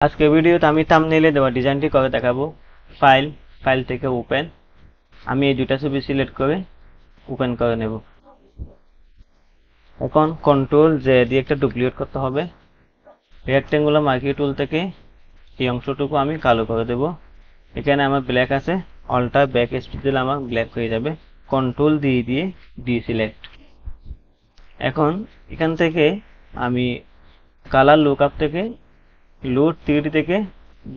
আজকে ভিডিওতে আমি থাম্বনেইলে দেওয়া ডিজাইনটি করে দেখাবো। ফাইল থেকে ওপেন, আমি এই দুটা ছবি সিলেক্ট করে ওপেন করে নেব। এখন কন্ট্রোল জে দিয়ে একটা ডুপ্লিকেট করতে হবে। রেক্টেঙ্গুলার মার্কি টুল থেকে এই অংশটুকু আমি কালো করে দেব। এখানে আমার ব্ল্যাক আছে, অল্টার ব্যাক স্পেস দিলে আমার ব্ল্যাক হয়ে যাবে। কন্ট্রোল দিয়ে ডিসিলেক্ট। এখন এখান থেকে আমি কালার লুকআপ থেকে লোড থিওরি থেকে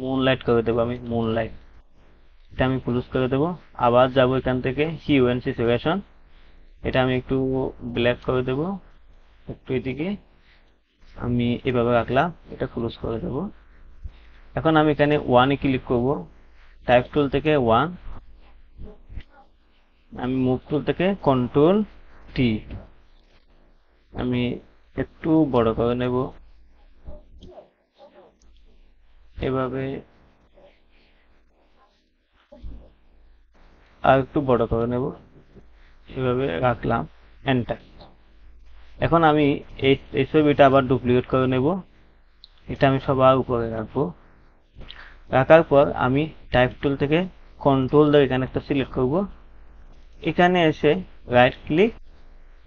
মুনলাইট করে দেবো। আমি মুনলাইট এটা আমি ক্লোজ করে দেবো। আবার যাব এখান থেকে হিউ এন্ড স্যাচুরেশন, এটা আমি একটু ব্ল্যাক করে দেব। একটু এদিকে আমি এভাবে রাখলাম, এটা ক্লোজ করে দেব। এখন আমি এখানে ওয়ানে ক্লিক করব। টাইপ টুল থেকে ওয়ান, আমি মুভ টুল থেকে কন্ট্রোল টি, আমি একটু বড় করে নেব। এভাবে আর একটু বড় করে নেব, এভাবে রাখলাম, এন্টার। এখন আমি এই ছবিটা আবার ডুপ্লিকেট করে নেব। এটা আমি সবার উপরে রাখবো। রাখার পর আমি টাইপ টুল থেকে কন্ট্রোল ধরে এখানে একটা সিলেক্ট করব। এখানে এসে রাইট ক্লিক,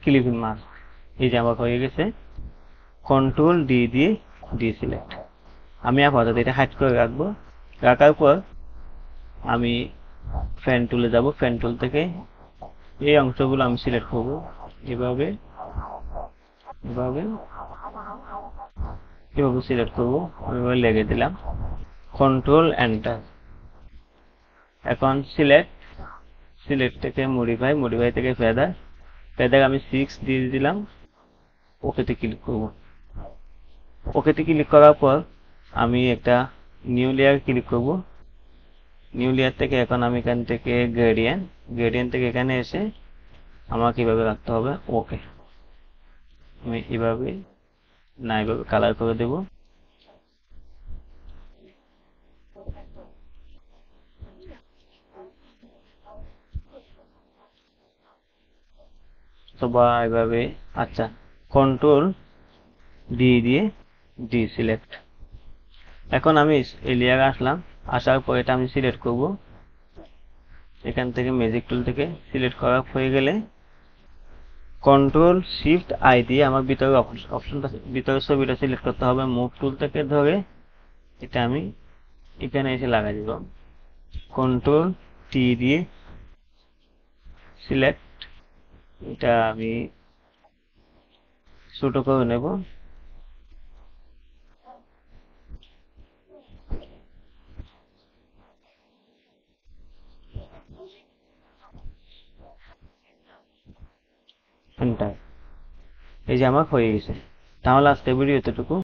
ক্লিপিং মাস্ক, এই যে আমার হয়ে গেছে। কন্ট্রোল ডি দিয়ে ডিসিলেক্ট। আমি আপাতত এটা হাইড করে রাখবো। রাখার পর আমি ফ্যান টুলে যাব। ফ্যান টুল থেকে এই অংশগুলো আমি সিলেক্ট করব। এভাবে এভাবে এভাবে সিলেক্ট করবো। আমি এভাবে লেগে দিলাম, কন্ট্রোল এন্টার। এখন সিলেক্ট থেকে মডিফাই থেকে ফেদার আমি 6 দিয়ে দিলাম। ওকেতে ক্লিক করব। ওকেতে ক্লিক করার পর আমি একটা নিউ লেয়ার ক্লিক করব। নিউ লেয়ার থেকে এখন আমি এখান থেকে গ্রেডিয়েন্ট থেকে এখানে এসে আমাকে এভাবে রাখতে হবে। ওকে, আমি এভাবে কালার করে দেব। তো বা এভাবে, আচ্ছা, কন্ট্রোল দিয়ে ডিসিলেক্ট। এখন আমি এই লেয়ারে আসলাম। আসার পর এটা আমি সিলেক্ট করব। এখান থেকে ম্যাজিক টুল থেকে সিলেক্ট করা হয়ে গেলে কন্ট্রোল শিফট আই দিয়ে আমার ভিতরে ছবিটা সিলেক্ট করতে হবে। মুভ টুল থেকে ধরে এটা আমি এখানে এসে লাগাই দিব। কন্ট্রোল টি দিয়ে সিলেক্ট, এটা আমি ছোট করে নেব। এন্টার। এই যে আমার হয়ে গেছে। তাহলে আজকে ভিডিও এতটুকু।